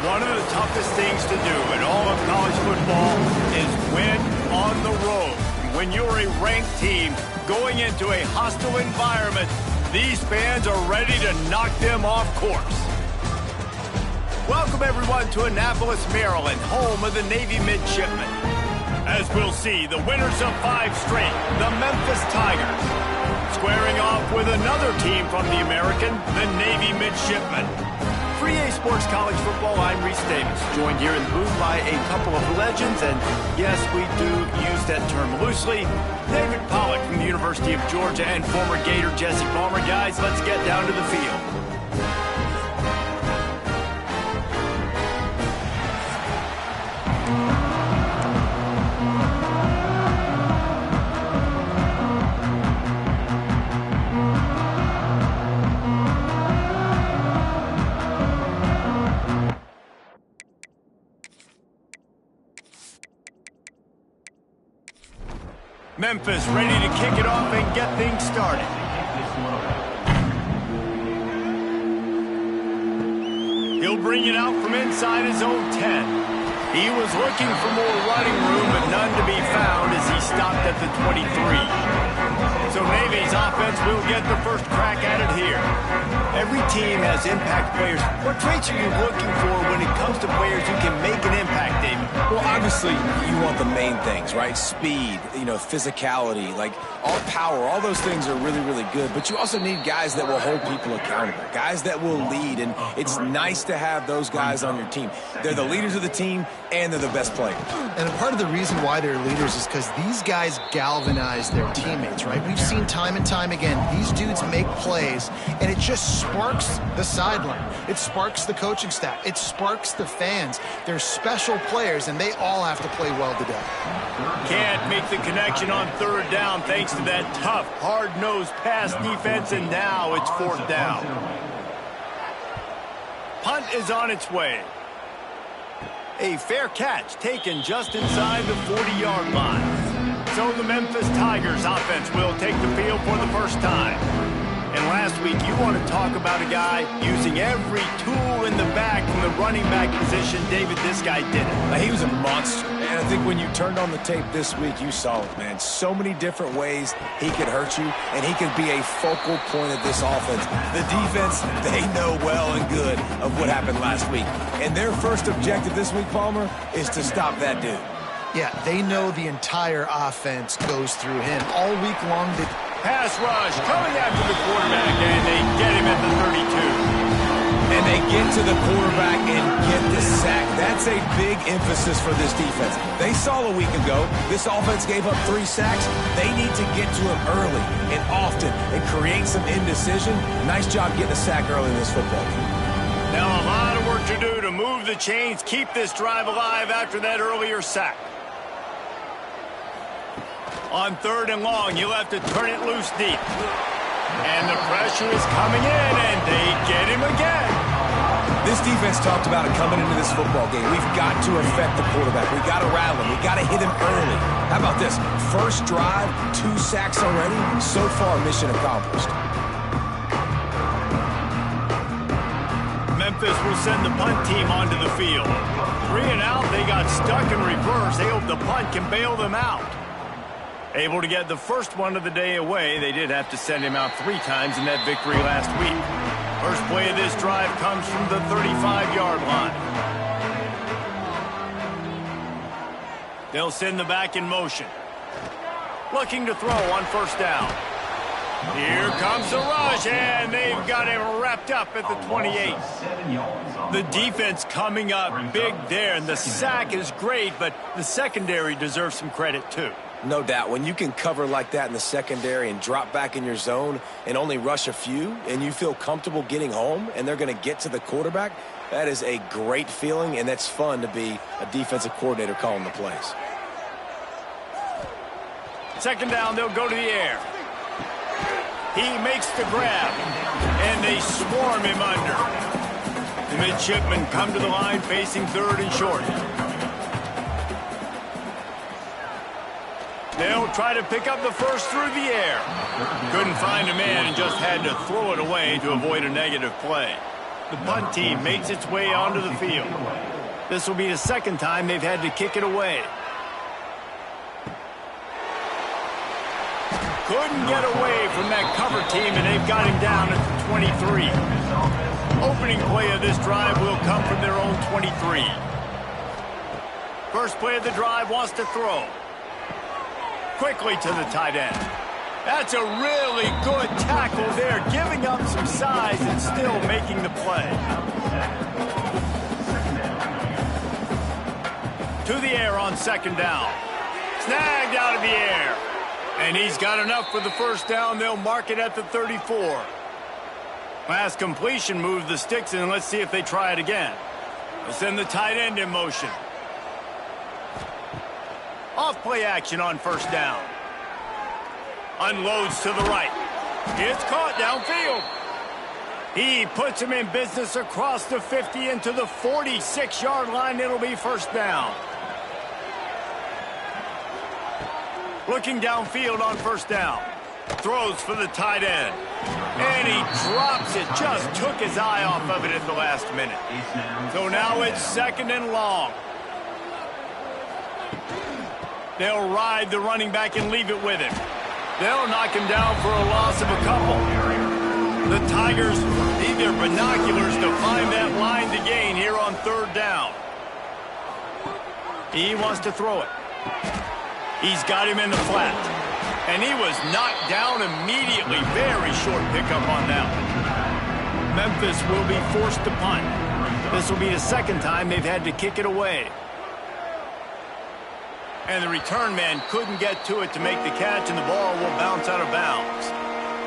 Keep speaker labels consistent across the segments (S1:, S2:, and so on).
S1: One of the toughest things to do in all of college football is win on the road. When you're a ranked team going into a hostile environment, these fans are ready to knock them off course. Welcome, everyone, to Annapolis, Maryland, home of the Navy Midshipmen. As we'll see, the winners of 5 straight, the Memphis Tigers, squaring off with another team from the American, the Navy Midshipmen. For EA Sports College Football, I'm Reese Davis, joined here in the booth by a couple of legends, and yes, we do use that term loosely. David Pollack from the University of Georgia and former Gator Jesse Palmer. Guys, let's get down to the field. Memphis ready to kick it off and get things started. He'll bring it out from inside his own 10. He was looking for more running room, but none to be found as he stopped at the 23. So Navy's offense will get the first crack at it here. Every team has impact players. What traits are you looking for when it comes to players who can make an impact, David?
S2: Well, obviously, you want the main things, right? Speed, physicality, like all power, all those things are really, really good. But you also need guys that will hold people accountable, guys that will lead. And it's nice to have those guys on your team. They're the leaders of the team, and they're the best players.
S3: And a part of the reason why they're leaders is because these guys galvanize their teammates, right? We've seen time and time again, these dudes make plays, and it just sparks the sideline. It sparks the coaching staff. It sparks the fans. They're special players, and they all have to play well today.
S1: Can't make the connection on 3rd down thanks to that tough, hard-nosed pass defense, and now it's 4th down. Punt is on its way. A fair catch taken just inside the 40-yard line. So the Memphis Tigers offense will take the field for the first time. And last week, you want to talk about a guy using every tool in the back from the running back position. David, this guy did it.
S2: He was a monster. And I think when you turned on the tape this week, you saw it, man. So many different ways he could hurt you, and he could be a focal point of this offense. The defense, they know well and good of what happened last week. And their first objective this week, Palmer, is to stop that dude.
S3: Yeah, they know the entire offense goes through him. All week long,
S1: pass rush coming after the quarterback, and they get him at the 32.
S2: And they get to the quarterback and get the sack. That's a big emphasis for this defense. They saw a week ago, this offense gave up 3 sacks. They need to get to him early and often and create some indecision. Nice job getting a sack early in this football game.
S1: Now a lot of work to do to move the chains, keep this drive alive after that earlier sack. On 3rd and long, you'll have to turn it loose deep. And the pressure is coming in, and they get him again.
S2: This defense talked about it coming into this football game. We've got to affect the quarterback. We've got to rattle him. We've got to hit him early. How about this? First drive, 2 sacks already. So far, mission accomplished.
S1: Memphis will send the punt team onto the field. 3 and out, they got stuck in reverse. They hope the punt can bail them out. Able to get the first one of the day away. They did have to send him out 3 times in that victory last week. First play of this drive comes from the 35-yard line. They'll send the back in motion. Looking to throw on 1st down. Here comes the rush, and they've got him wrapped up at the 28. The defense coming up big there, and the sack is great, but the secondary deserves some credit too.
S2: No doubt. When you can cover like that in the secondary and drop back in your zone and only rush a few, and you feel comfortable getting home and they're going to get to the quarterback, that is a great feeling, and that's fun to be a defensive coordinator calling the plays.
S1: 2nd down, they'll go to the air. He makes the grab, and they swarm him under. The midshipmen come to the line facing 3rd and short. They'll try to pick up the first through the air. Couldn't find a man and just had to throw it away to avoid a negative play. The punt team makes its way onto the field. This will be the second time they've had to kick it away. Couldn't get away from that cover team, and they've got him down at the 23. Opening play of this drive will come from their own 23. First play of the drive wants to throw. Quickly to the tight end. That's a really good tackle there, giving up some size and still making the play. To the air on second down. Snagged out of the air. And he's got enough for the first down. They'll mark it at the 34. Last completion moved the sticks, and let's see if they try it again. They'll send the tight end in motion. Off play action on first down. Unloads to the right. It's caught downfield. He puts him in business across the 50 into the 46-yard line. It'll be first down. Looking downfield on first down. Throws for the tight end. And he drops it. Just took his eye off of it at the last minute. So now it's second and long. They'll ride the running back and leave it with him. They'll knock him down for a loss of a couple. The Tigers need their binoculars to find that line to gain here on third down. He wants to throw it. He's got him in the flat. And he was knocked down immediately. Very short pickup on that one. Memphis will be forced to punt. This will be the second time they've had to kick it away. And the return man couldn't get to it to make the catch, and the ball will bounce out of bounds.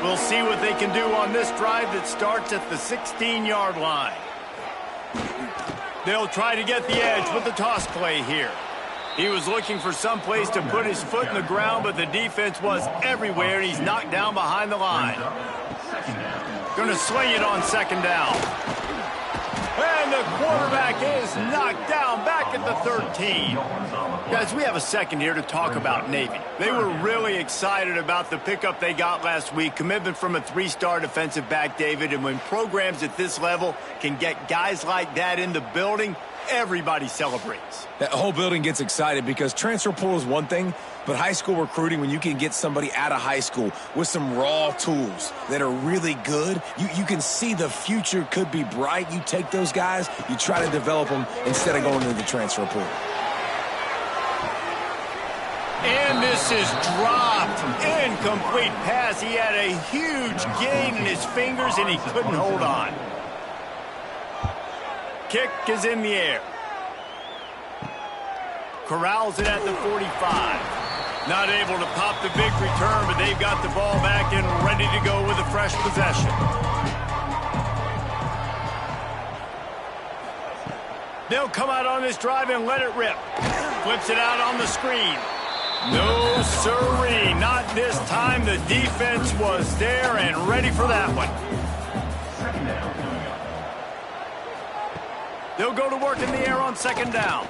S1: We'll see what they can do on this drive that starts at the 16-yard line. They'll try to get the edge with the toss play here. He was looking for some place to put his foot in the ground, but the defense was everywhere, and he's knocked down behind the line. Going to sling it on second down. And the quarterback is knocked down back at the 13. Guys, we have a second here to talk about Navy. They were really excited about the pickup they got last week. Commitment from a 3-star defensive back, David. And when programs at this level can get guys like that in the building, everybody celebrates.
S2: That whole building gets excited because transfer portal is one thing, but high school recruiting, when you can get somebody out of high school with some raw tools that are really good, you can see the future could be bright. You take those guys, you try to develop them instead of going into the transfer portal.
S1: And this is dropped. Incomplete pass. He had a huge gain in his fingers, and he couldn't hold on. Kick is in the air. Corrals it at the 45. Not able to pop the big return, but they've got the ball back and ready to go with a fresh possession. They'll come out on this drive and let it rip. Flips it out on the screen. No siree, not this time. The defense was there and ready for that one. They'll go to work in the air on second down.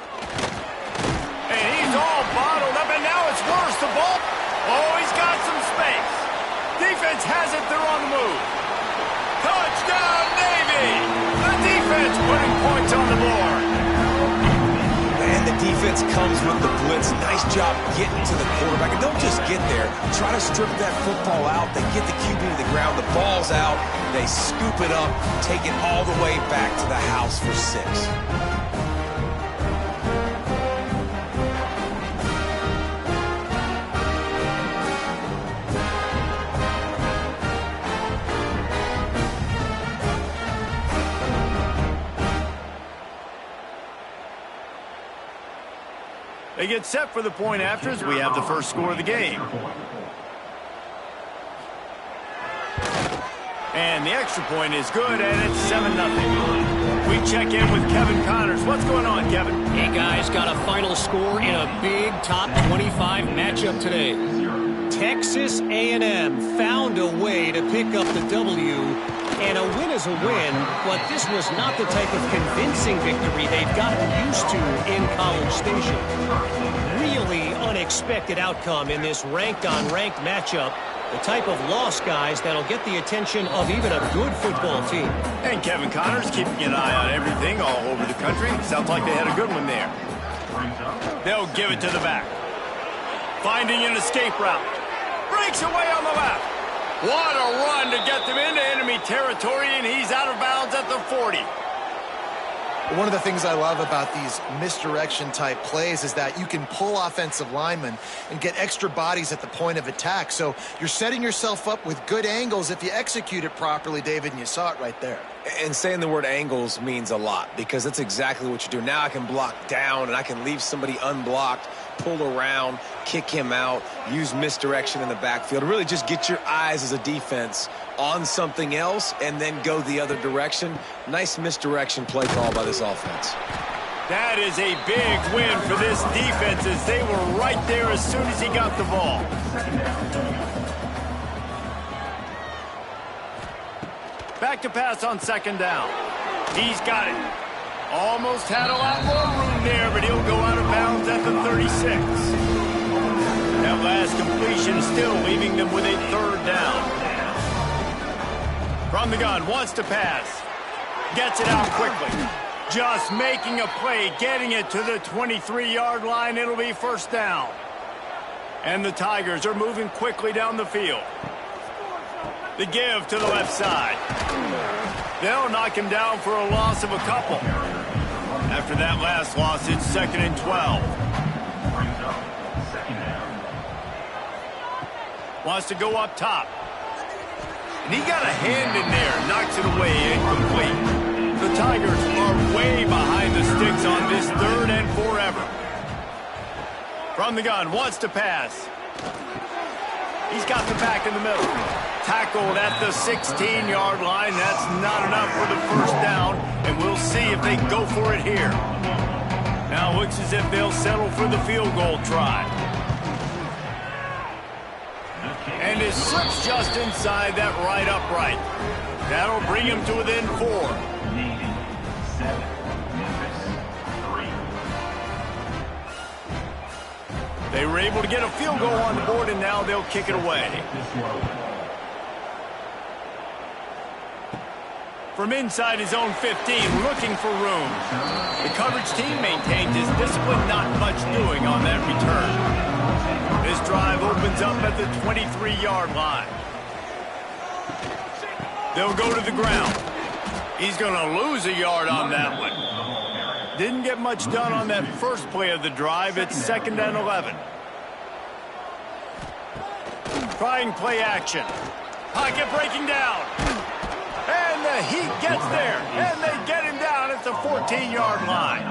S1: And he's all bottled up, and now it's worse. The ball, oh, he's got some space. Defense has it, they're on the move. Touchdown, Navy! The defense putting points on the board.
S2: And the defense comes with the blitz. Nice job getting to the quarterback. And don't just get there. Try to strip that football out. They get the QB to the ground. The ball's out. They scoop it up, take it all the way back to the house for 6.
S1: They get set for the point after as we have the first score of the game. And the extra point is good, and it's 7-0. We check in with Kevin Connors. What's going on, Kevin?
S4: Hey, guys, got a final score in a big top 25 matchup today. Texas A&M found a way to pick up the W, and a win is a win, but this was not the type of convincing victory they've gotten used to in College Station. Really unexpected outcome in this ranked-on-ranked matchup, The type of loss, guys, that'll get the attention of even a good football team.
S1: And Kevin Connors keeping an eye on everything all over the country. Sounds like they had a good one there. They'll give it to the back. Finding an escape route. Breaks away on the left. What a run to get them into enemy territory, and he's out of bounds at the 40.
S3: One of the things I love about these misdirection type plays is that you can pull offensive linemen and get extra bodies at the point of attack. So you're setting yourself up with good angles if you execute it properly, David, and you saw it right there.
S2: And saying the word angles means a lot because that's exactly what you do. Now I can block down and I can leave somebody unblocked, pull around, kick him out, use misdirection in the backfield. Really just get your eyes as a defense on something else and then go the other direction. Nice misdirection play call by this offense.
S1: That is a big win for this defense as they were right there as soon as he got the ball. Back to pass on second down. He's got it. Almost had a lot more room there, but he'll go out of bounds at the 36. That last completion still leaving them with a third down. From the gun, wants to pass. Gets it out quickly. Just making a play, getting it to the 23-yard line. It'll be first down. And the Tigers are moving quickly down the field. The give to the left side. They'll knock him down for a loss of a couple. After that last loss, it's 2nd and 12. Wants to go up top. And he got a hand in there. Knocks it away, incomplete. The Tigers are way behind the sticks on this 3rd and forever. From the gun, wants to pass. He's got the back in the middle. Tackled at the 16-yard line. That's not enough for the first down, and we'll see if they go for it here. Now it looks as if they'll settle for the field goal try. And it slips just inside that right upright. That'll bring him to within 4. They were able to get a field goal on the board, and now they'll kick it away. From inside his own 15, looking for room. The coverage team maintains his discipline, not much doing on that return. This drive opens up at the 23-yard line. They'll go to the ground. He's going to lose a yard on that one. Didn't get much done on that first play of the drive. It's 2nd and 11. Trying play action. Pocket breaking down. And the Heat gets there. And they get him down at the 14-yard line.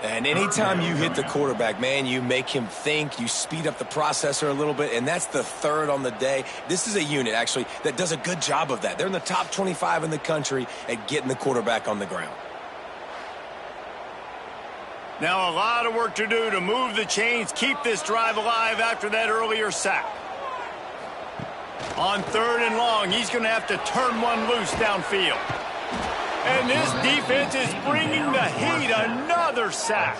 S2: And anytime you hit the quarterback, man, you make him think, you speed up the processor a little bit, and that's the 3rd on the day. This is a unit, actually, that does a good job of that. They're in the top 25 in the country at getting the quarterback on the ground.
S1: Now a lot of work to do to move the chains, keep this drive alive after that earlier sack. On 3rd and long, he's going to have to turn one loose downfield. And this defense is bringing the Heat another sack.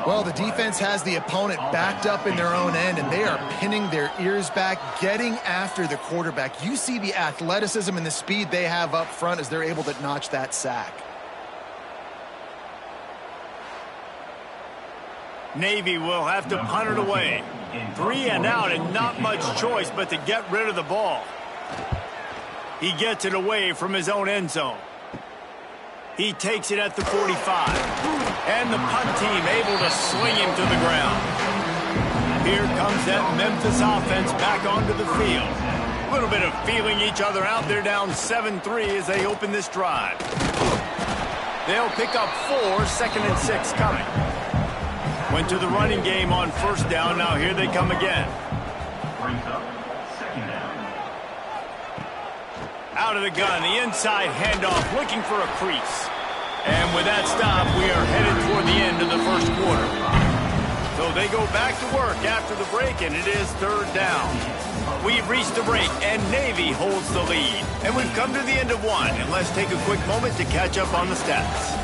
S3: Well, the defense has the opponent backed up in their own end, and they are pinning their ears back, getting after the quarterback. You see the athleticism and the speed they have up front as they're able to notch that sack.
S1: Navy will have to punt it away. 3 and out, and not much choice but to get rid of the ball. He gets it away from his own end zone. He takes it at the 45. And the punt team able to sling him to the ground. Here comes that Memphis offense back onto the field. A little bit of feeling each other out. They're down 7-3 as they open this drive. They'll pick up 4, 2nd and 6 coming. Went to the running game on first down. Now here they come again. Out of the gun, the inside handoff, looking for a crease. And with that stop, we are headed toward the end of the first quarter. So they go back to work after the break, and it is 3rd down. We've reached the break, and Navy holds the lead. And we've come to the end of one, and let's take a quick moment to catch up on the stats.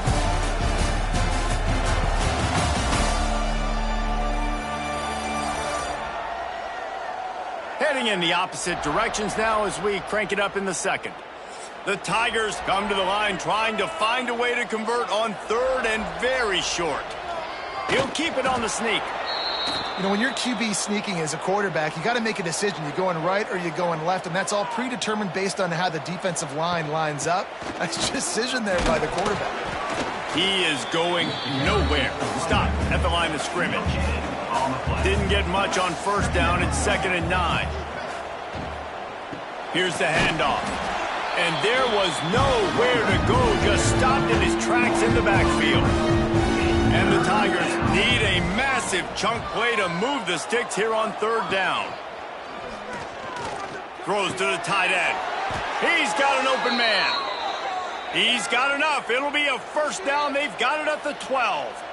S1: heading in the opposite directions now as we crank it up in the second. The Tigers come to the line trying to find a way to convert on third and very short. He'll keep it on the sneak.
S3: You know, when you're QB sneaking as a quarterback, you got to make a decision. You're going right or you're going left, and that's all predetermined based on how the defensive line lines up. That's a decision there by the quarterback.
S1: He is going nowhere. Stop at the line of scrimmage. Didn't get much on first down. It's 2nd and 9. Here's the handoff. And there was nowhere to go. Just stopped in his tracks in the backfield. And the Tigers need a massive chunk play to move the sticks here on third down. Throws to the tight end. He's got an open man. He's got enough. It'll be a first down. They've got it at the 12.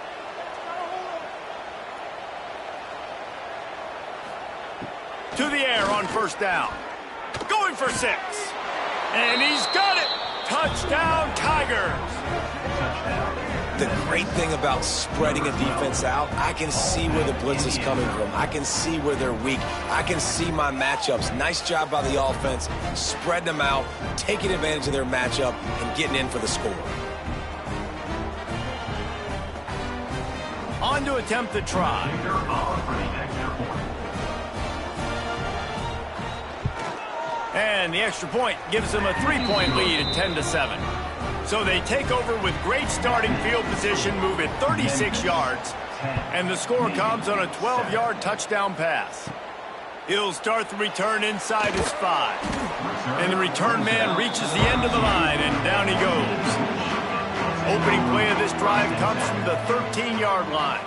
S1: To the air on first down. Going for 6. And he's got it. Touchdown, Tigers.
S2: The great thing about spreading a defense out, I can see where the blitz is coming from. I can see where they're weak. I can see my matchups. Nice job by the offense, spreading them out, taking advantage of their matchup, and getting in for the score.
S1: On to attempt the try. And the extra point gives them a 3-point lead at 10-7. So they take over with great starting field position, move it 36 yards, and the score comes on a 12-yard touchdown pass. He'll start the return inside his 5. And the return man reaches the end of the line, and down he goes. Opening play of this drive comes from the 13-yard line.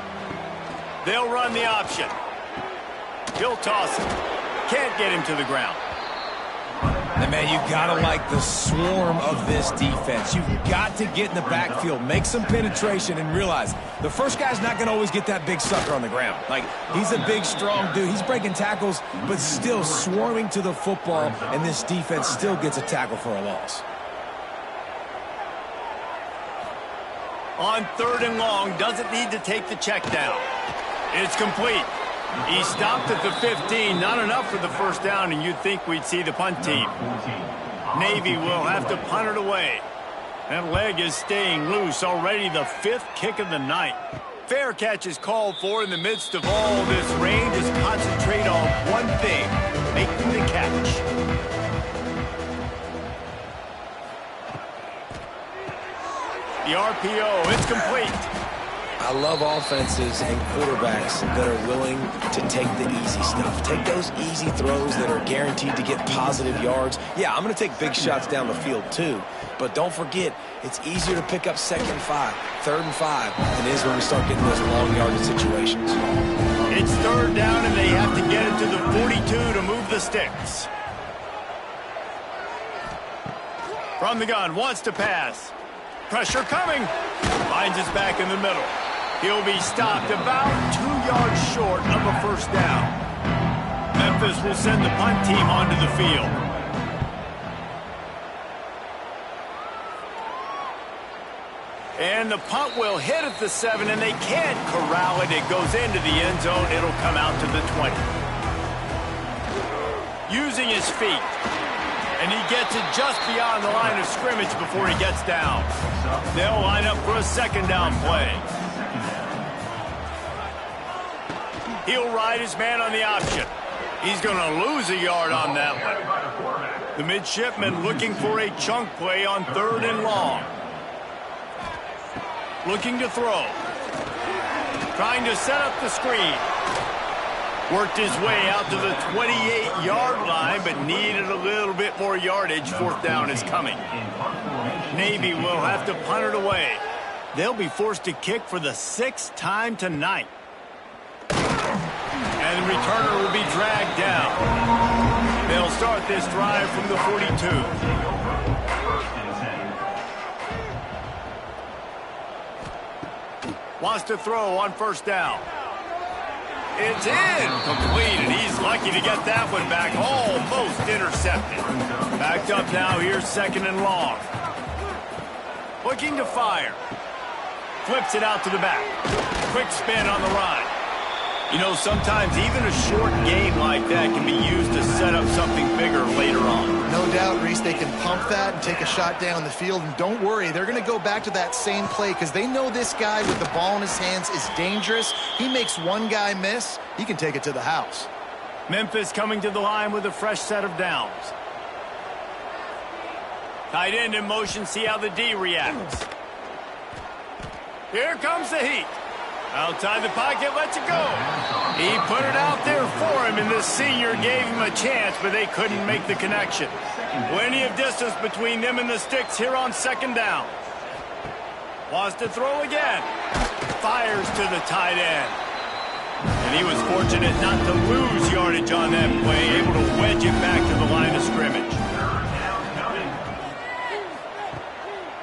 S1: They'll run the option. He'll toss it. Can't get him to the ground.
S2: And, man, you got to like the swarm of this defense. You've got to get in the backfield, make some penetration, and realize the first guy's not going to always get that big sucker on the ground. Like, he's a big, strong dude. He's breaking tackles, but still swarming to the football, and this defense still gets a tackle for a loss.
S1: On third and long, doesn't need to take the check down. It's complete. He stopped at the 15, not enough for the first down, and you'd think we'd see the punt team. Navy will have to punt it away. That leg is staying loose, already the 5th kick of the night. Fair catch is called for in the midst of all this rain. Just concentrate on one thing, making the catch. The RPO, it's complete.
S2: I love offenses and quarterbacks that are willing to take the easy stuff. Take those easy throws that are guaranteed to get positive yards. Yeah, I'm going to take big shots down the field too, but don't forget, it's easier to pick up 2nd and 5, 3rd and 5 than it is when we start getting those long yardage situations.
S1: It's third down, and they have to get it to the 42 to move the sticks. From the gun, wants to pass. Pressure coming. Finds his back in the middle. He'll be stopped about 2 yards short of a first down. Memphis will send the punt team onto the field. And the punt will hit at the 7, and they can't corral it. It goes into the end zone. It'll come out to the 20. Using his feet. And he gets it just beyond the line of scrimmage before he gets down. They'll line up for a 2nd down play. He'll ride his man on the option. He's going to lose a yard on that one. The midshipman looking for a chunk play on 3rd and long. Looking to throw. Trying to set up the screen. Worked his way out to the 28-yard line, but needed a little bit more yardage. 4th down is coming. Navy will have to punt it away. They'll be forced to kick for the 6th time tonight. And the returner will be dragged down. They'll start this drive from the 42. Wants to throw on first down. It's incomplete, and he's lucky to get that one back. Almost intercepted. Backed up now. Here's 2nd and long. Looking to fire. Flips it out to the back. Quick spin on the run. You know, sometimes even a short game like that can be used to set up something bigger later on.
S3: No doubt, Reese, they can pump that and take a shot down the field. And don't worry, they're going to go back to that same play because they know this guy with the ball in his hands is dangerous. He makes one guy miss, he can take it to the house.
S1: Memphis coming to the line with a fresh set of downs. Tight end in motion, see how the D reacts. Here comes the heat. Outside the pocket, lets it go. He put it out there for him, and the senior gave him a chance, but they couldn't make the connection. Plenty of distance between them and the sticks here on second down. Wants to throw again. Fires to the tight end. And he was fortunate not to lose yardage on that play, able to wedge it back to the line of scrimmage.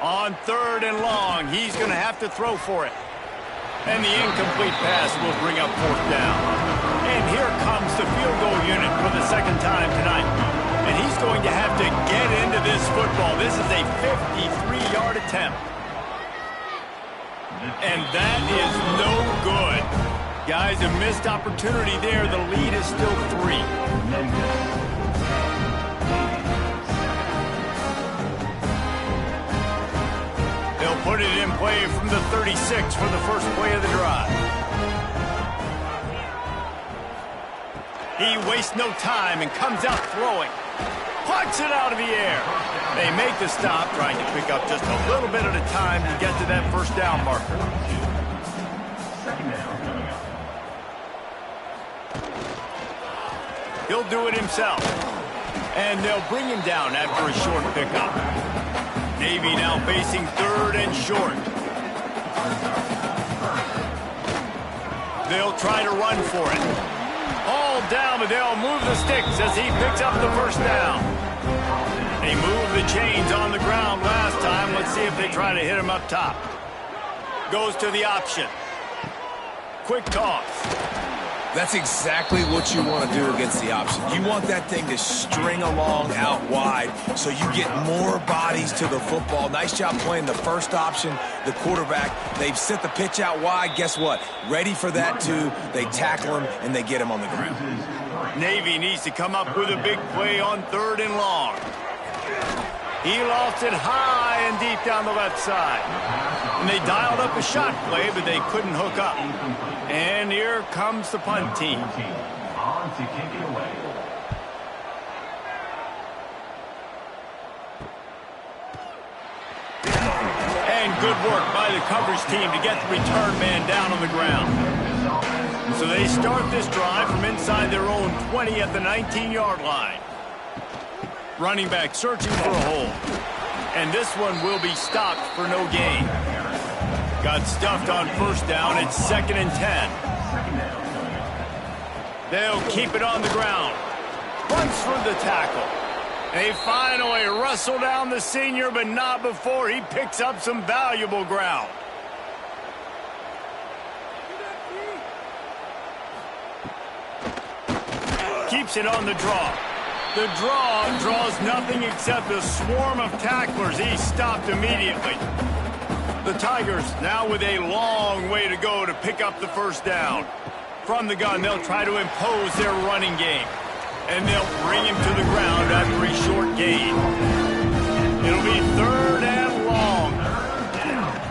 S1: On third and long, he's going to have to throw for it. And the incomplete pass will bring up fourth down. And here comes the field goal unit for the second time tonight. And he's going to have to get into this football. This is a 53-yard attempt. And that is no good. Guys, a missed opportunity there. The lead is still 3. They'll put it in play from the 36 for the first play of the drive. He wastes no time and comes out throwing. Plucks it out of the air. They make the stop, trying to pick up just a little bit at a time to get to that first down marker. He'll do it himself. And they'll bring him down after a short pickup. Navy now facing third and short. They'll try to run for it. All down, but they'll move the sticks as he picks up the first down. They moved the chains on the ground last time. Let's see if they try to hit him up top. Goes to the option. Quick toss.
S2: That's exactly what you want to do against the option. You want that thing to string along out wide so you get more bodies to the football. Nice job playing the first option, the quarterback. They've sent the pitch out wide. Guess what? Ready for that too. They tackle him and they get him on the ground.
S1: Navy needs to come up with a big play on third and long. He lost it high and deep down the left side. And they dialed up a shot play, but they couldn't hook up. And here comes the punt team.
S5: On to kick it away.
S1: And good work by the coverage team to get the return man down on the ground. So they start this drive from inside their own 20 at the 19-yard line. Running back searching for a hole. And this one will be stopped for no gain. Got stuffed on first down. It's 2nd and 10. They'll keep it on the ground. Runs for the tackle. They finally wrestle down the senior, but not before he picks up some valuable ground. Keeps it on the draw. The draw draws nothing except a swarm of tacklers. He's stopped immediately. The Tigers now with a long way to go to pick up the first down. From the gun, they'll try to impose their running game. And they'll bring him to the ground after a short gain. It'll be third and long.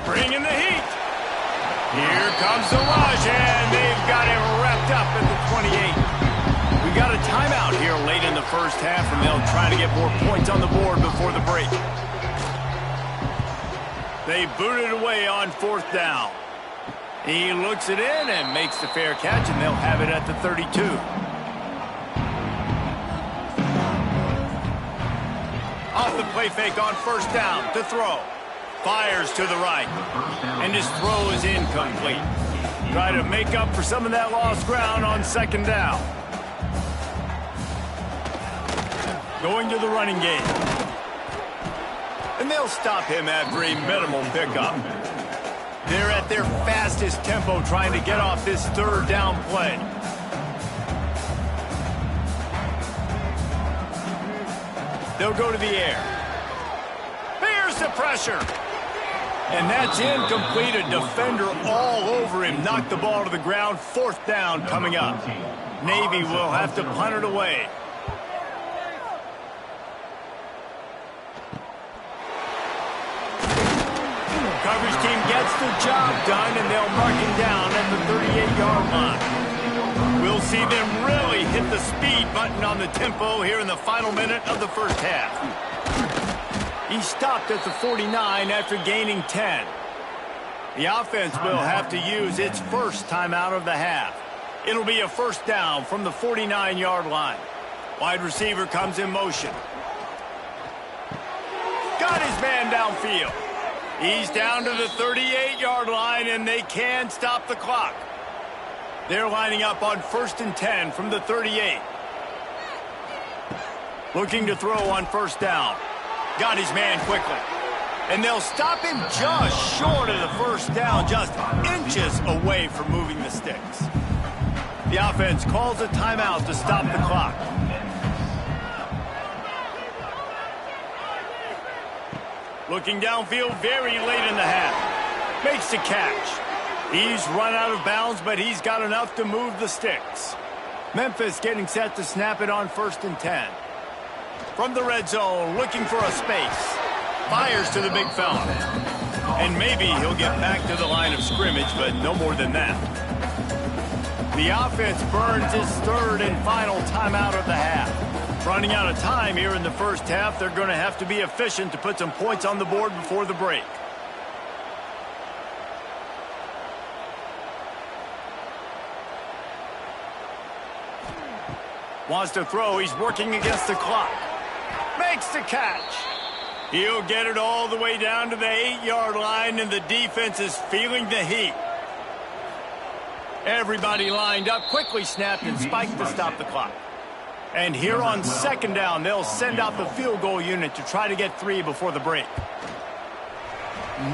S1: Bringing the heat. Here comes the rush, and they've got him wrapped up at the 28. We got a timeout here late in the first half, and they'll try to get more points on the board before the break. They boot it away on fourth down. He looks it in and makes the fair catch, and they'll have it at the 32. Off the play fake on first down to throw. Fires to the right. And his throw is incomplete. Try to make up for some of that lost ground on second down. Going to the running game. And they'll stop him after a minimal pickup. They're at their fastest tempo trying to get off this third down play. They'll go to the air. Here's the pressure. And that's incomplete. A defender all over him. Knocked the ball to the ground. 4th down coming up. Navy will have to punt it away. Coverage team gets the job done, and they'll mark him down at the 38-yard line. We'll see them really hit the speed button on the tempo here in the final minute of the first half. He stopped at the 49 after gaining 10. The offense will have to use its first timeout of the half. It'll be a 1st down from the 49-yard line. Wide receiver comes in motion. Got his man downfield. He's down to the 38-yard line, and they can stop the clock. They're lining up on 1st and 10 from the 38. Looking to throw on 1st down. Got his man quickly. And they'll stop him just short of the 1st down, just inches away from moving the sticks. The offense calls a timeout to stop the clock. Looking downfield very late in the half. Makes the catch. He's run out of bounds, but he's got enough to move the sticks. Memphis getting set to snap it on 1st and 10. From the red zone, looking for a space. Fires to the big fella. And maybe he'll get back to the line of scrimmage, but no more than that. The offense burns its 3rd and final timeout of the half. Running out of time here in the first half, they're going to have to be efficient to put some points on the board before the break. Wants to throw. He's working against the clock. Makes the catch. He'll get it all the way down to the 8-yard line, and the defense is feeling the heat. Everybody lined up, quickly snapped and spiked to stop the clock. And here on 2nd down, they'll send out the field goal unit to try to get 3 before the break.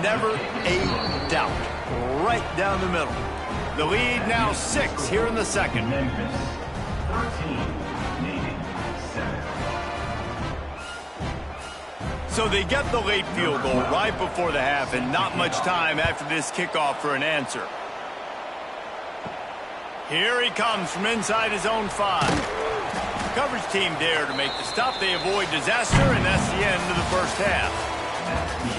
S1: Never a doubt. Right down the middle. The lead now 6 here in the 2nd.
S5: Memphis 13, Navy 7.
S1: So they get the late field goal right before the half, and not much time after this kickoff for an answer. Here he comes from inside his own 5. Coverage team there to make the stop. They avoid disaster, and that's the end of the first half.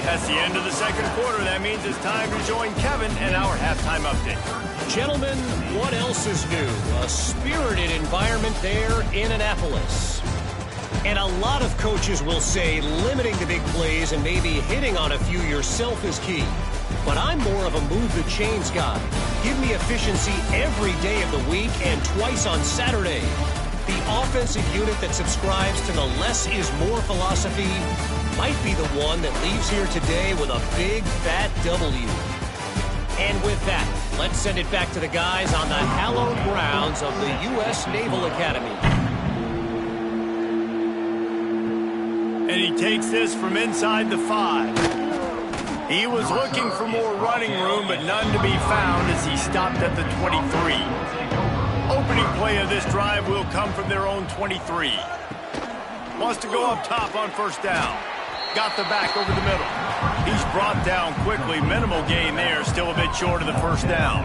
S1: That's the end of the 2nd quarter. That means it's time to join Kevin and our halftime update.
S4: Gentlemen, what else is new? A spirited environment there in Annapolis. And a lot of coaches will say limiting the big plays and maybe hitting on a few yourself is key. But I'm more of a move the chains guy. Give me efficiency every day of the week and twice on Saturday. The offensive unit that subscribes to the less is more philosophy might be the one that leaves here today with a big fat W. And with that, let's send it back to the guys on the hallowed grounds of the U.S. Naval Academy.
S1: And he takes this from inside the 5. He was looking for more running room, but none to be found as he stopped at the 23. Opening play of this drive will come from their own 23. Wants to go up top on 1st down. Got the back over the middle. He's brought down quickly. Minimal gain there. Still a bit short of the 1st down.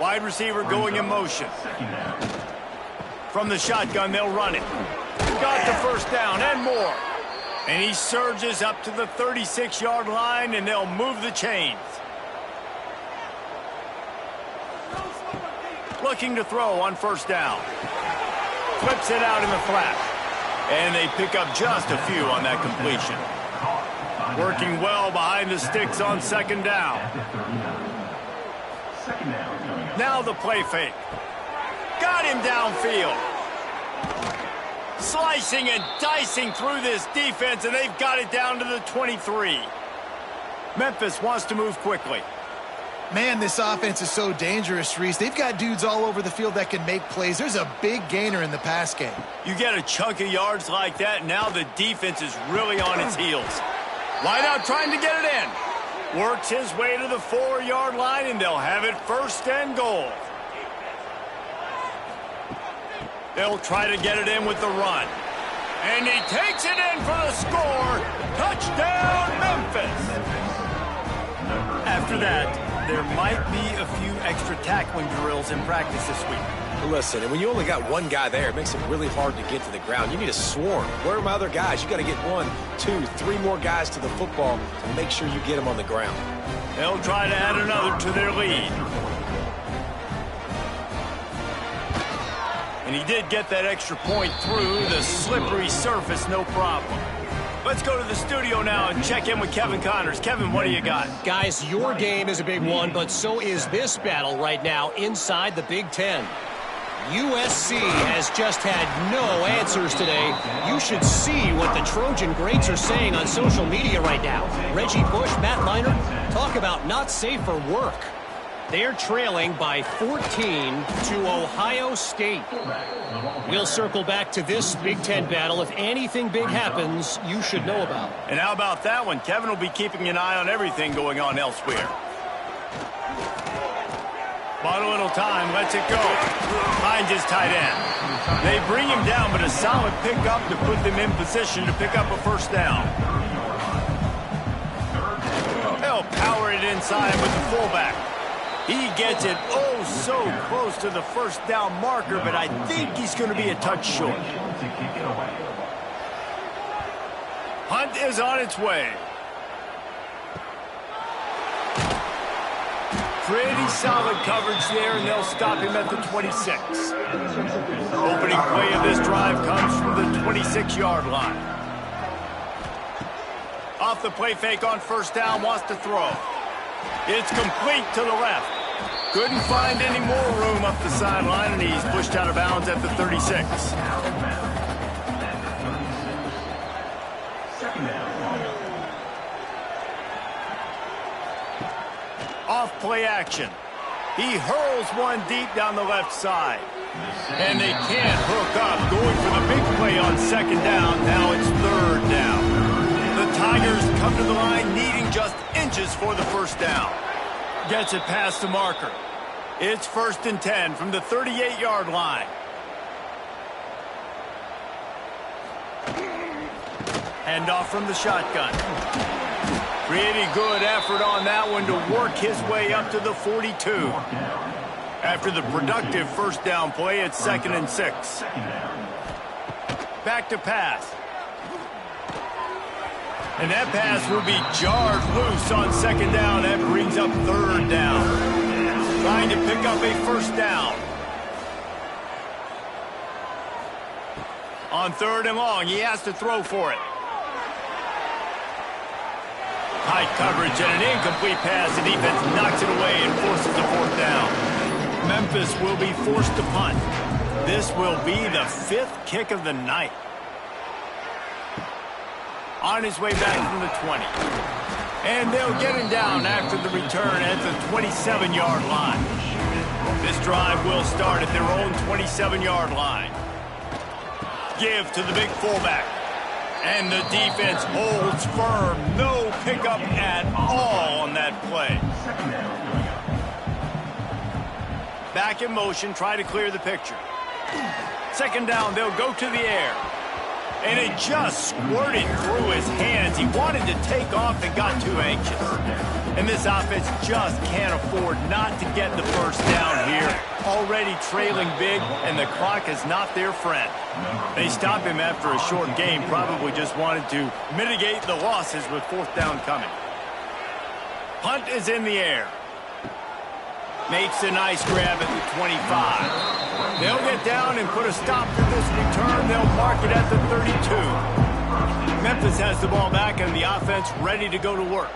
S1: Wide receiver going in motion. From the shotgun, they'll run it. Got the 1st down and more. And he surges up to the 36-yard line, and they'll move the chains. Looking to throw on 1st down. Flips it out in the flat. And they pick up just a few on that completion. Working well behind the sticks on 2nd down. Now the play fake. Got him downfield. Slicing and dicing through this defense, and they've got it down to the 23. Memphis wants to move quickly.
S3: Man, this offense is so dangerous, Reese. They've got dudes all over the field that can make plays. There's a big gainer in the pass game.
S1: You get a chunk of yards like that, now the defense is really on its heels. Wide out trying to get it in. Works his way to the 4-yard line, and they'll have it 1st and goal. They'll try to get it in with the run. And he takes it in for the score. Touchdown, Memphis. Memphis. After that, there might be a few extra tackling drills in practice this week.
S2: Listen, and when you only got one guy there, it makes it really hard to get to the ground. You need a swarm. Where are my other guys? You got to get 1, 2, 3 more guys to the football to make sure you get them on the ground.
S1: They'll try to add another to their lead. And he did get that extra point through the slippery surface, no problem. Let's go to the studio now and check in with Kevin Connors. Kevin, what do you got?
S4: Guys, your game is a big one, but so is this battle right now inside the Big Ten. USC has just had no answers today. You should see what the Trojan greats are saying on social media right now. Reggie Bush, Matt Leinart, talk about not safe for work. They're trailing by 14 to Ohio State. We'll circle back to this Big Ten battle. If anything big happens, you should know about.
S1: And how about that one? Kevin will be keeping an eye on everything going on elsewhere. Bought a little time, lets it go. Finds his tight end. They bring him down, but a solid pickup to put them in position to pick up a first down. They'll power it inside with the fullback. He gets it oh so close to the first down marker, but I think he's going to be a touch short. Hunt is on its way. Pretty solid coverage there, and they'll stop him at the 26. Opening play of this drive comes from the 26-yard line. Off the play fake on first down, wants to throw. It's complete to the left. Couldn't find any more room up the sideline, and he's pushed out of bounds at the 36. Off play action. He hurls one deep down the left side. And they can't hook up. Going for the big play on second down. Now it's third down. The Tigers come to the line needing just inches for the first down. Gets it past the marker. It's 1st and 10 from the 38-yard line. Hand off from the shotgun. Pretty good effort on that one to work his way up to the 42. After the productive first down play, it's 2nd and 6. Back to pass. And that pass will be jarred loose on second down. That brings up third down. Trying to pick up a first down. On 3rd and long, he has to throw for it. High coverage and an incomplete pass. The defense knocks it away and forces a 4th down. Memphis will be forced to punt. This will be the 5th kick of the night. On his way back from the 20. And they'll get him down after the return at the 27-yard line. This drive will start at their own 27-yard line. Give to the big fullback. And the defense holds firm. No pickup at all on that play. Back in motion, try to clear the picture. Second down, they'll go to the air. And it just squirted through his hands. He wanted to take off and got too anxious. And this offense just can't afford not to get the first down here. Already trailing big, and the clock is not their friend. They stop him after a short game. Probably just wanted to mitigate the losses with 4th down coming. Punt is in the air. Makes a nice grab at the 25. They'll get down and put a stop to this return. They'll mark it at the 32. Memphis has the ball back and the offense ready to go to work.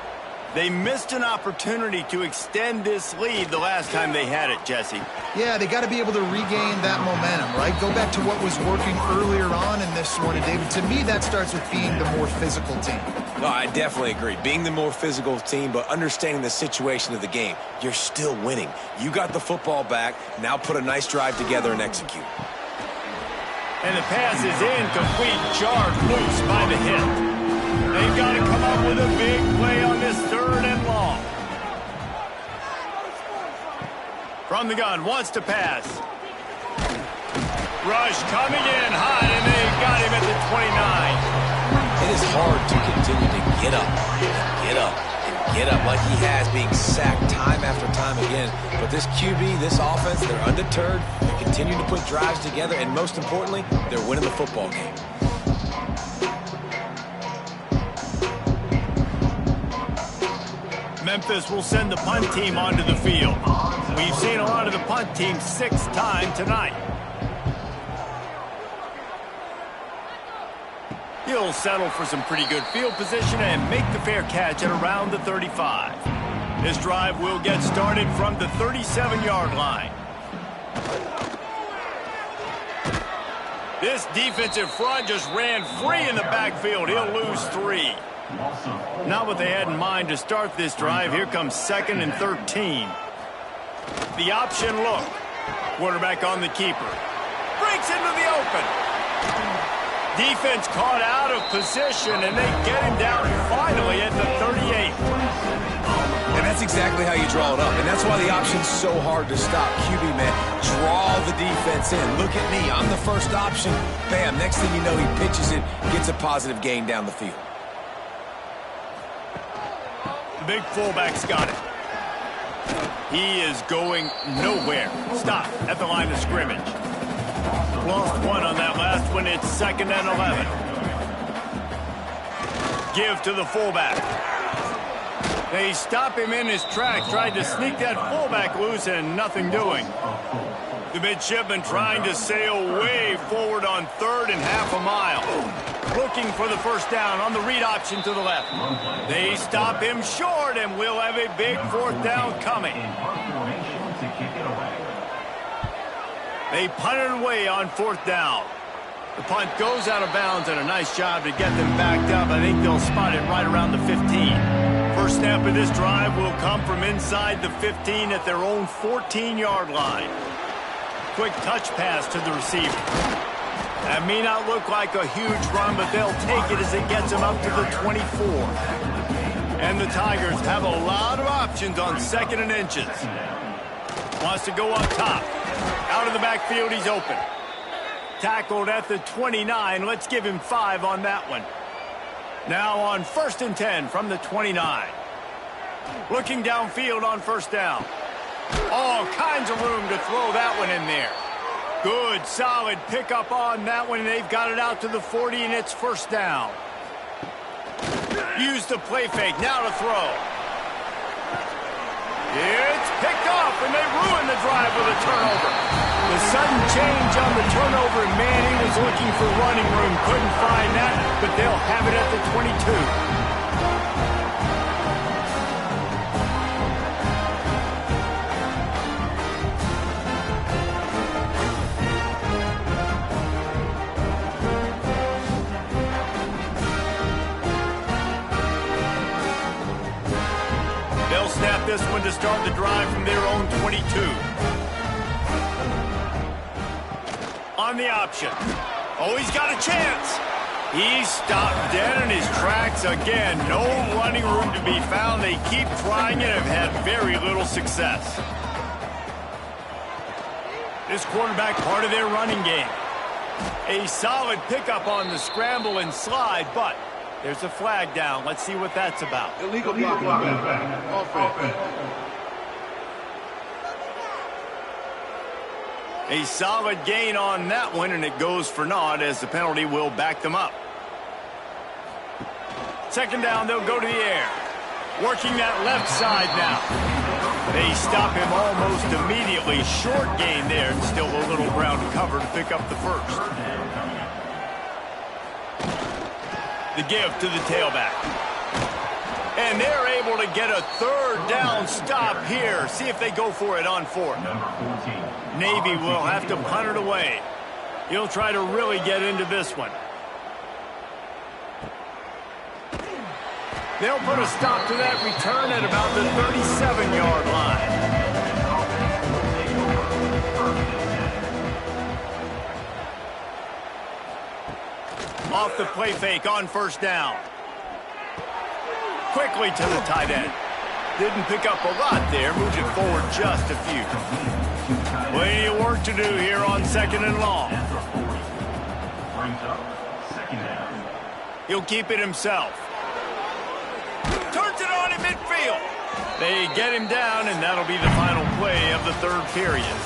S1: They missed an opportunity to extend this lead the last time they had it, Jesse.
S3: Yeah, they got to be able to regain that momentum, right? Go back to what was working earlier on in this one. And, David, to me, that starts with being the more physical team.
S2: No, I definitely agree. Being the more physical team, but understanding the situation of the game. You're still winning. You got the football back. Now put a nice drive together and execute.
S1: And the pass is incomplete, jarred loose by the hit. They've got to come up with a big play on this 3rd and long. From the gun, wants to pass. Rush coming in hot, and they got him at the 29.
S2: And his hard to continue to get up and get up and get up like he has, being sacked time after time again. But this QB, this offense, they're undeterred. They're continuing to put drives together, and most importantly, they're winning the football game.
S1: Memphis will send the punt team onto the field. We've seen a lot of the punt team 6 times tonight. He'll settle for some pretty good field position and make the fair catch at around the 35. This drive will get started from the 37-yard line. This defensive front just ran free in the backfield. He'll lose 3. Not what they had in mind to start this drive. Here comes 2nd and 13. The option look. Quarterback on the keeper. Breaks into the open. Defense caught out of position, and they get him down finally at the 38.
S2: And that's exactly how you draw it up. And that's why the option's so hard to stop. QB, man, draw the defense in. Look at me. I'm the first option. Bam. Next thing you know, he pitches it, gets a positive gain down the field.
S1: The big fullback's got it. He is going nowhere. Stop at the line of scrimmage. Lost 1 on that last one. It's 2nd and 11. Give to the fullback. They stop him in his tracks, tried to sneak that fullback loose, and nothing doing. The midshipman trying to sail way forward on 3rd and half a mile. Looking for the first down on the read option to the left. They stop him short, and we'll have a big 4th down coming. They punt it away on 4th down. The punt goes out of bounds, and a nice job to get them backed up. I think they'll spot it right around the 15. First snap of this drive will come from inside the 15 at their own 14-yard line. Quick touch pass to the receiver. That may not look like a huge run, but they'll take it as it gets them up to the 24. And the Tigers have a lot of options on 2nd and inches. Wants to go up top. Out of the backfield, he's open. Tackled at the 29. Let's give him 5 on that one. Now on 1st and 10 from the 29. Looking downfield on 1st down. All kinds of room to throw that one in there. Good, solid pickup on that one, and they've got it out to the 40, and it's 1st down. Use the play fake, now to throw. It's picked off, and they ruin the drive with a turnover. The sudden change on the turnover, and man, he was looking for running room. Couldn't find that, but they'll have it at the 22. They'll snap this one to start the drive from their own 22. On the option. Oh, he's got a chance. He's stopped dead in his tracks again. No running room to be found. They keep trying and have had very little success. This quarterback part of their running game. A solid pickup on the scramble and slide, but there's a flag down. Let's see what that's about.
S5: Illegal blocking. Offense.
S1: A solid gain on that one, and it goes for naught as the penalty will back them up. 2nd down, they'll go to the air. Working that left side now. They stop him almost immediately. Short gain there, and still a little ground to cover to pick up the 1st. The give to the tailback. And they're able to get a 3rd down stop here. See if they go for it on 4th. Navy will have to punt it away. He'll try to really get into this one. They'll put a stop to that return at about the 37-yard line. Off the play fake on 1st down. Quickly to the tight end. Didn't pick up a lot there. Moved it forward just a few. Plenty of work to do here on 2nd and long. He'll keep it himself. Turns it on in midfield. They get him down, and that'll be the final play of the third period.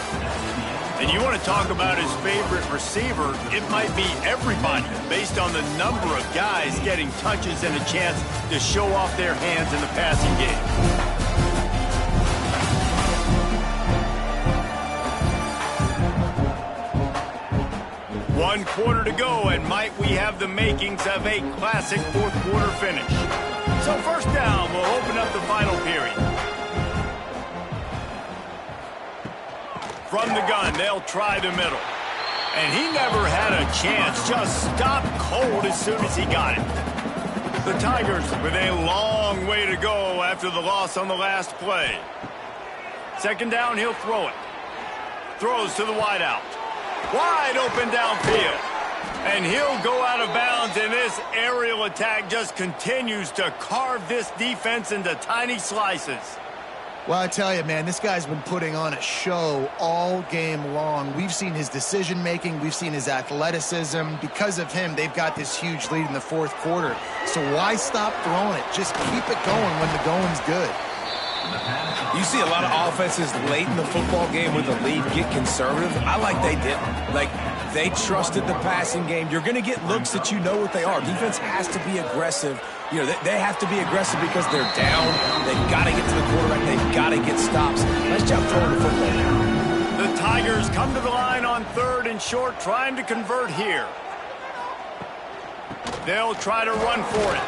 S1: And you want to talk about his favorite receiver, it might be everybody based on the number of guys getting touches and a chance to show off their hands in the passing game. 1 quarter to go, and might we have the makings of a classic fourth quarter finish. So first down will open up the final period. From the gun, they'll try the middle. And he never had a chance, just stopped cold as soon as he got it. The Tigers with a long way to go after the loss on the last play. Second down, he'll throw it. Throws to the wideout. Wide open downfield. And he'll go out of bounds, and this aerial attack just continues to carve this defense into tiny slices.
S3: Well, I tell you, man, this guy's been putting on a show all game long. We've seen his decision-making. We've seen his athleticism. Because of him, they've got this huge lead in the fourth quarter. So why stop throwing it? Just keep it going when the going's good.
S2: You see a lot of offenses late in the football game with a lead get conservative. I like they didn't. Like, they trusted the passing game. You're going to get looks that you know what they are. Defense has to be aggressive. You know, they have to be aggressive because they're down. They've got to get to the quarterback. They've got to get stops. Nice job throwing the football.
S1: The Tigers come to the line on 3rd and short, trying to convert here. They'll try to run for it.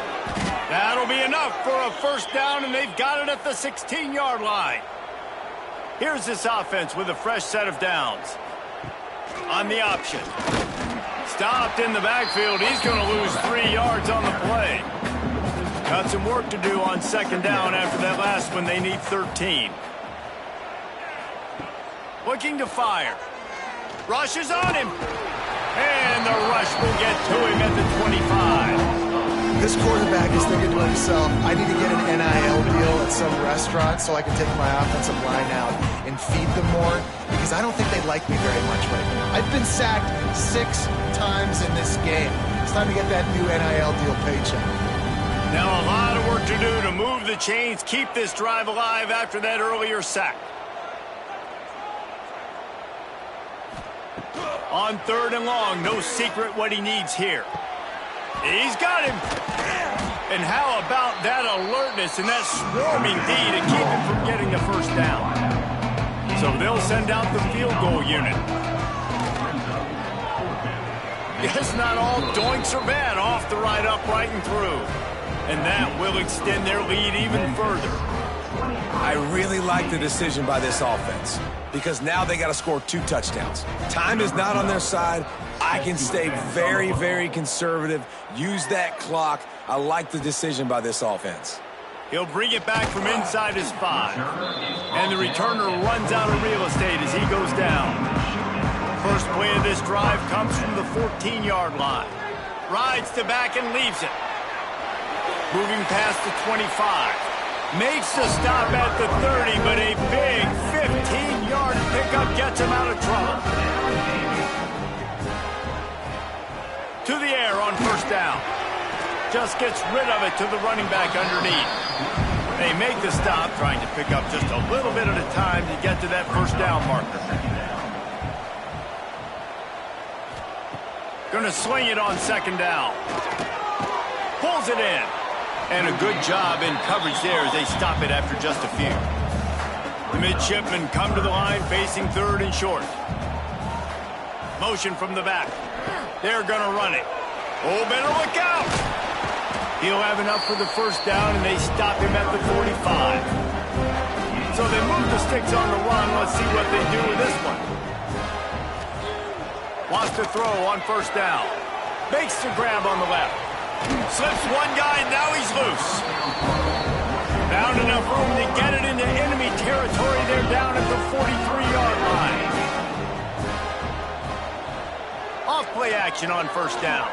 S1: That'll be enough for a first down, and they've got it at the 16-yard line. Here's this offense with a fresh set of downs. On the option. Stopped in the backfield. He's going to lose 3 yards on the play. Got some work to do on second down after that last one. They need 13. Looking to fire. Rushes on him. And the rush will get to him at the 25.
S3: This quarterback is thinking to himself, I need to get an NIL deal at some restaurant so I can take my offensive line out and feed them more, because I don't think they like me very much right now. I've been sacked 6 times in this game. It's time to get that new NIL deal paycheck.
S1: Now a lot of work to do to move the chains, keep this drive alive after that earlier sack. On 3rd and long, no secret what he needs here. He's got him. And how about that alertness and that swarming D to keep him from getting the first down? So they'll send out the field goal unit. Yes, not all doinks are bad. Off the right, upright, and through. And that will extend their lead even further.
S2: I really like the decision by this offense because now they got to score 2 touchdowns. Time is not on their side. I can stay very, very conservative, use that clock. I like the decision by this offense.
S1: He'll bring it back from inside his 5. And the returner runs out of real estate as he goes down. First play of this drive comes from the 14-yard line. Rides to back and leaves it. Moving past the 25. Makes the stop at the 30, but a big 15-yard pickup gets him out of trouble. To the air on first down. Just gets rid of it to the running back underneath. They make the stop, trying to pick up just a little bit at a time to get to that first down marker. Gonna swing it on second down. Pulls it in. And a good job in coverage there as they stop it after just a few. The midshipmen come to the line facing 3rd and short. Motion from the back. They're going to run it. Oh, better look out. He'll have enough for the first down, and they stop him at the 45. So they move the sticks on the run. Let's see what they do with this one. Wants to throw on first down. Makes the grab on the left. Slips one guy, and now he's loose. Found enough room to get it into enemy territory. They're down at the 43-yard line. Off-play action on first down.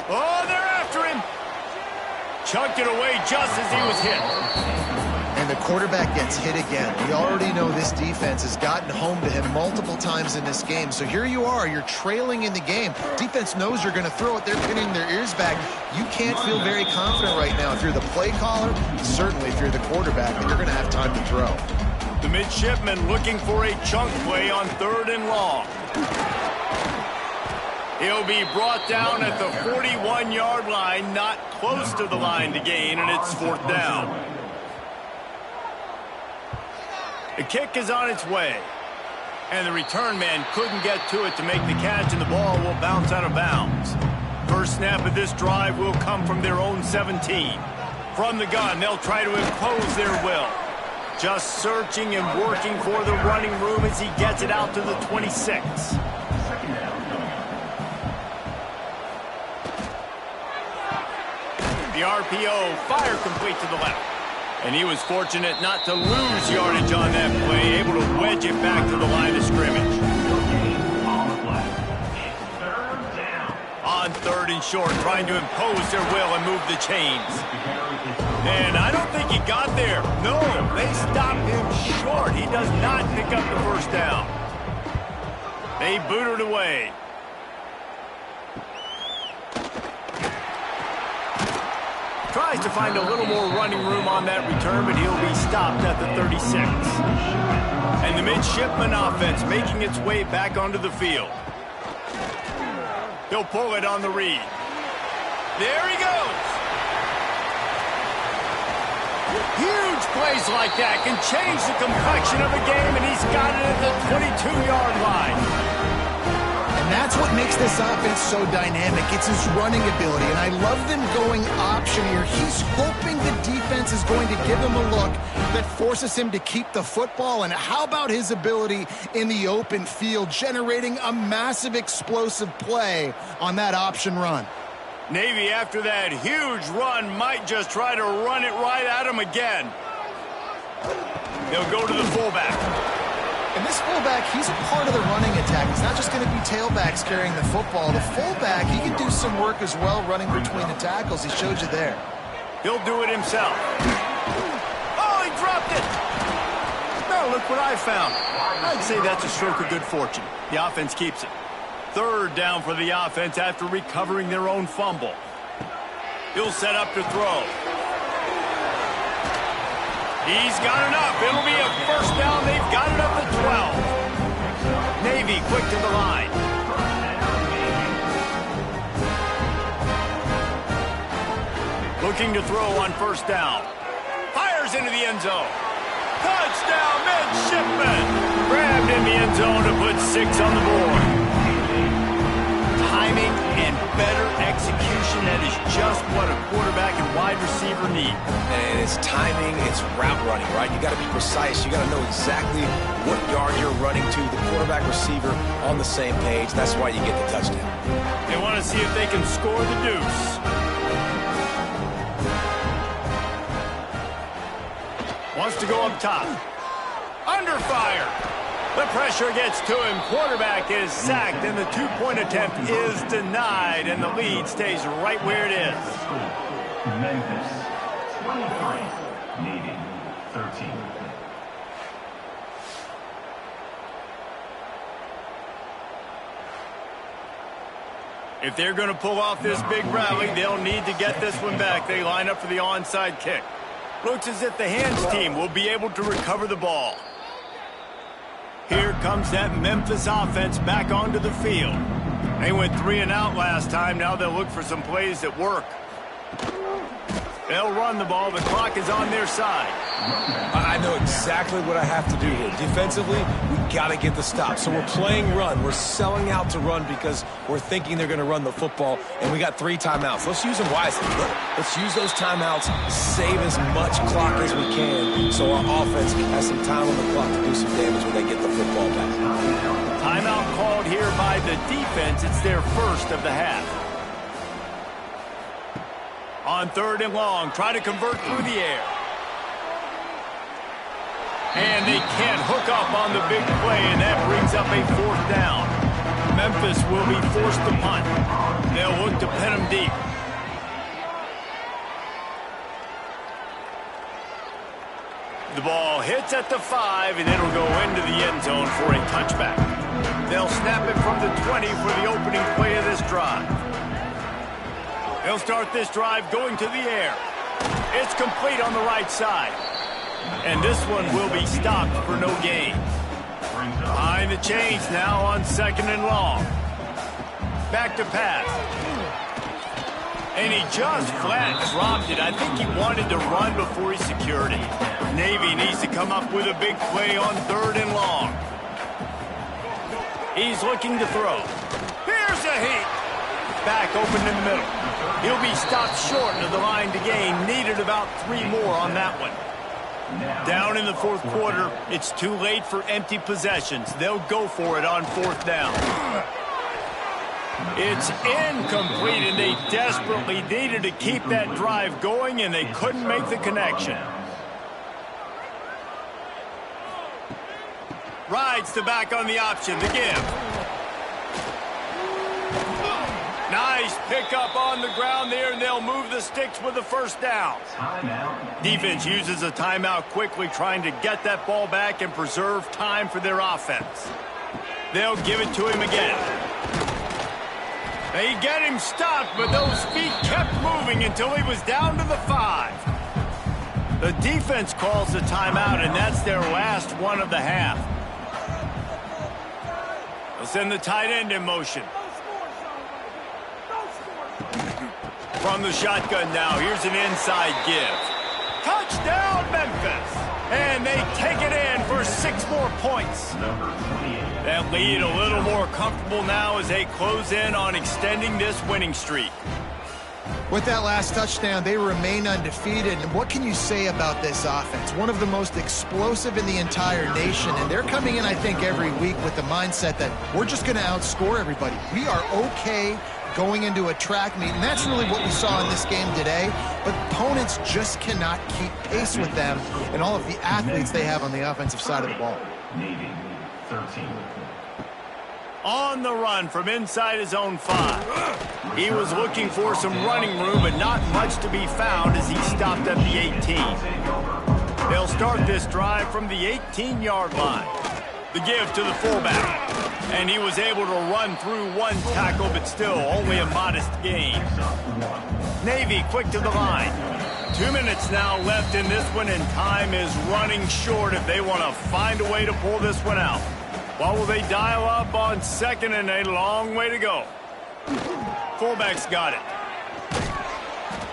S1: Oh, they're after him. Chunked it away just as he was hit.
S3: and the quarterback gets hit again. We already know this defense has gotten home to him multiple times in this game. So here you are, you're trailing in the game. Defense knows you're going to throw it. They're pinning their ears back. You can't feel very confident right now. If you're the play caller, certainly if you're the quarterback, that you're going to have time to throw.
S1: The midshipman looking for a chunk play on 3rd and long. He'll be brought down at the 41-yard line, not close to the line to gain, and it's 4th down. The kick is on its way, and the return man couldn't get to it to make the catch, and the ball will bounce out of bounds. First snap of this drive will come from their own 17. From the gun, they'll try to impose their will. Just searching and working for the running room as he gets it out to the 26. The RPO, fire complete to the left. And he was fortunate not to lose yardage on that play, able to wedge it back to the line of scrimmage. On 3rd and short, trying to impose their will and move the chains. And I don't think he got there. No, they stopped him short. He does not pick up the first down. They boot it away. Tries to find a little more running room on that return, but he'll be stopped at the 36. And the midshipman offense making its way back onto the field. He'll pull it on the read. There he goes. Huge plays like that can change the complexion of a game, and he's got it at the 22-yard line.
S3: And that's what makes this offense so dynamic. It's his running ability, and I love them going option here. He's hoping the defense is going to give him a look that forces him to keep the football. And how about his ability in the open field, generating a massive explosive play on that option run?
S1: Navy, after that huge run, might just try to run it right at him again. They'll go to the fullback.
S3: And this fullback, he's a part of the running attack. It's not just going to be tailbacks carrying the football. The fullback, he can do some work as well running between the tackles. He showed you there.
S1: He'll do it himself. Oh, he dropped it. Now look what I found. I'd say that's a stroke of good fortune. The offense keeps it. 3rd down for the offense after recovering their own fumble. He'll set up to throw. He's got enough. It'll be a first down. They've got it up to 12. Navy quick to the line. Looking to throw on first down. Fires into the end zone. Touchdown, midshipman. Grabbed in the end zone to put 6 on the board. Timing and better execution, that is just what a quarterback and wide receiver need.
S2: And it's timing, it's route running, right? You got to be precise. You got to know exactly what yard you're running to. The quarterback, receiver on the same page. That's why you get the touchdown.
S1: They want to see if they can score the deuce. Wants to go up top. Under fire. The pressure gets to him. Quarterback is sacked, and the 2-point attempt is denied, and the lead stays right where it is.
S5: Memphis, 23, Navy, 13.
S1: If they're going to pull off this big rally, they'll need to get this one back. They line up for the onside kick. Looks as if the hands team will be able to recover the ball. Here comes that Memphis offense back onto the field. They went 3 and out last time. Now they'll look for some plays that work. They'll run the ball. The clock is on their side.
S2: I know exactly what I have to do here. Defensively, we got to get the stop. So we're playing run. We're selling out to run because we're thinking they're going to run the football, and we got 3 timeouts. Let's use them wisely. Let's use those timeouts, save as much clock as we can so our offense has some time on the clock to do some damage when they get the football back.
S1: Timeout called here by the defense. It's their first of the half. On 3rd and long, try to convert through the air. And they can't hook up on the big play, and that brings up a 4th down. Memphis will be forced to punt. They'll look to pin them deep. The ball hits at the 5, and it'll go into the end zone for a touchback. They'll snap it from the 20 for the opening play of this drive. They'll start this drive going to the air. It's complete on the right side. And this one will be stopped for no gain. Behind the chains now on 2nd and long. Back to pass. And he just flat dropped it. I think he wanted to run before he secured it. Navy needs to come up with a big play on 3rd and long. He's looking to throw. Here's a heat. Back open in the middle. He'll be stopped short of the line to gain. Needed about 3 more on that one. Down in the 4th quarter, it's too late for empty possessions. They'll go for it on 4th down. It's incomplete, and they desperately needed to keep that drive going, and they couldn't make the connection. Rides the back on the option to give. Nice pickup on the ground there, and they'll move the sticks with the 1st down. Defense uses a timeout quickly, trying to get that ball back and preserve time for their offense. They'll give it to him again. They get him stopped, but those feet kept moving until he was down to the 5. The defense calls the timeout, and that's their last one of the half. They'll send the tight end in motion. From the shotgun now, here's an inside give. Touchdown, Memphis! And they take it in for 6 more points. That lead a little more comfortable now as they close in on extending this winning streak.
S3: With that last touchdown, they remain undefeated. And what can you say about this offense? One of the most explosive in the entire nation. And they're coming in, I think, every week with the mindset that we're just going to outscore everybody. We are okay going into a track meet, and that's really what we saw in this game today. But opponents just cannot keep pace with them and all of the athletes they have on the offensive side of the ball.
S5: 13.
S1: On the run from inside his own 5. He was looking for some running room, but not much to be found as he stopped at the 18. They'll start this drive from the 18-yard line. The give to the fullback. And he was able to run through 1 tackle, but still only a modest gain. Navy quick to the line. 2 minutes now left in this one, and time is running short if they want to find a way to pull this one out. What will they dial up on 2nd and a long way to go? Fullback's got it.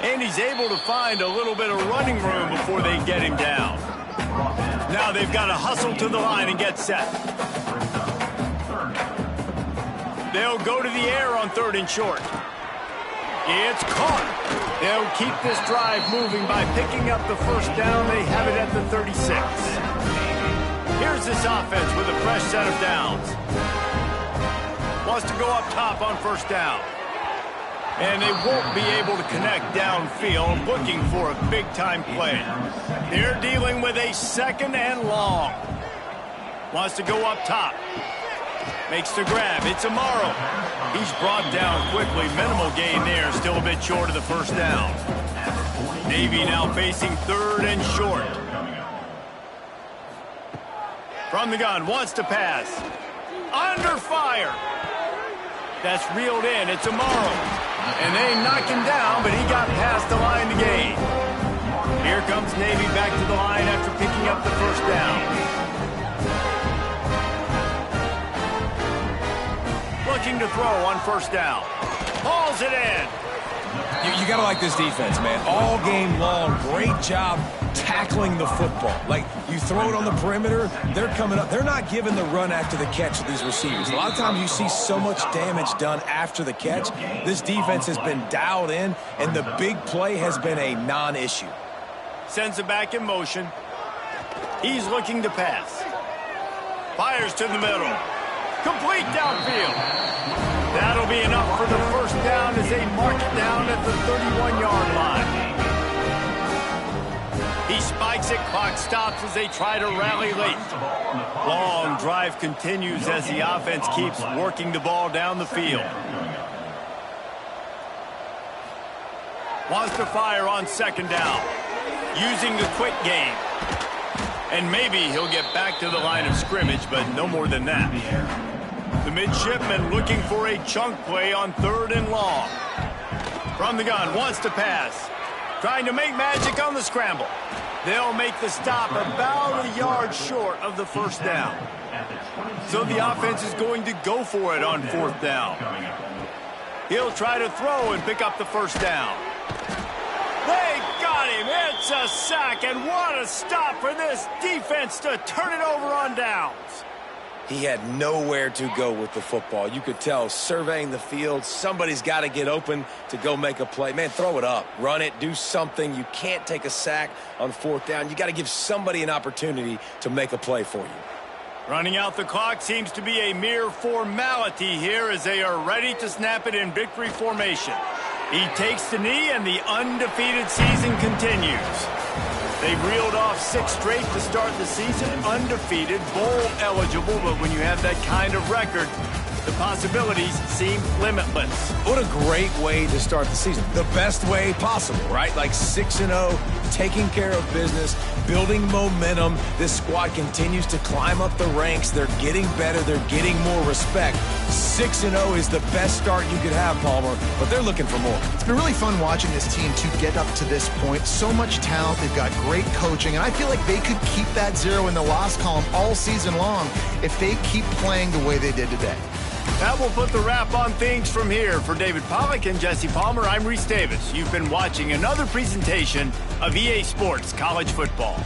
S1: And he's able to find a little bit of running room before they get him down. Now they've got to hustle to the line and get set. They'll go to the air on 3rd and short. It's caught. They'll keep this drive moving by picking up the 1st down. They have it at the 36. Here's this offense with a fresh set of downs. Wants to go up top on 1st down. And they won't be able to connect downfield, looking for a big-time play. They're dealing with a 2nd and long. Wants to go up top. Makes the grab. It's Amaro. He's brought down quickly. Minimal gain there. Still a bit short of the 1st down. Navy now facing 3rd and short. From the gun. Wants to pass. Under fire. That's reeled in. It's Amaro. And they knock him down, but he got past the line to gain. Here comes Navy back to the line after picking up the 1st down. Looking to throw on 1st down. Hauls it in.
S2: You got to like this defense, man. All game long, great job tackling the football. Like, you throw it on the perimeter, they're coming up. They're not giving the run after the catch to these receivers. A lot of times you see so much damage done after the catch. This defense has been dialed in, and the big play has been a non-issue.
S1: Sends it back in motion. He's looking to pass. Fires to the middle. Complete downfield. That'll be enough for the 1st down as they mark it down at the 31-yard line. He spikes it, clock stops as they try to rally late. Long drive continues as the offense keeps working the ball down the field. Wants to fire on 2nd down. Using the quick game. And maybe he'll get back to the line of scrimmage, but no more than that. The midshipman looking for a chunk play on 3rd and long. From the gun, wants to pass. Trying to make magic on the scramble. They'll make the stop about a yard short of the 1st down. So the offense is going to go for it on 4th down. He'll try to throw and pick up the 1st down. They got him. It's a sack, and what a stop for this defense to turn it over on downs.
S2: He had nowhere to go with the football. You could tell, surveying the field, somebody's got to get open to go make a play. Man, throw it up, run it, do something. You can't take a sack on 4th down. You got to give somebody an opportunity to make a play for you.
S1: Running out the clock seems to be a mere formality here as they are ready to snap it in victory formation. He takes the knee, and the undefeated season continues. They've reeled off 6 straight to start the season, undefeated, bowl eligible, but when you have that kind of record, the possibilities seem limitless.
S2: What a great way to start the season. The best way possible, right? Like 6-0, taking care of business, building momentum. This squad continues to climb up the ranks. They're getting better. They're getting more respect. 6-0 is the best start you could have, Palmer, but they're looking for more.
S3: It's been really fun watching this team to get up to this point. So much talent. They've got great coaching, and I feel like they could keep that 0 in the loss column all season long if they keep playing the way they did today.
S1: That will put the wrap on things from here. For David Pollack and Jesse Palmer, I'm Reese Davis. You've been watching another presentation of EA Sports College Football.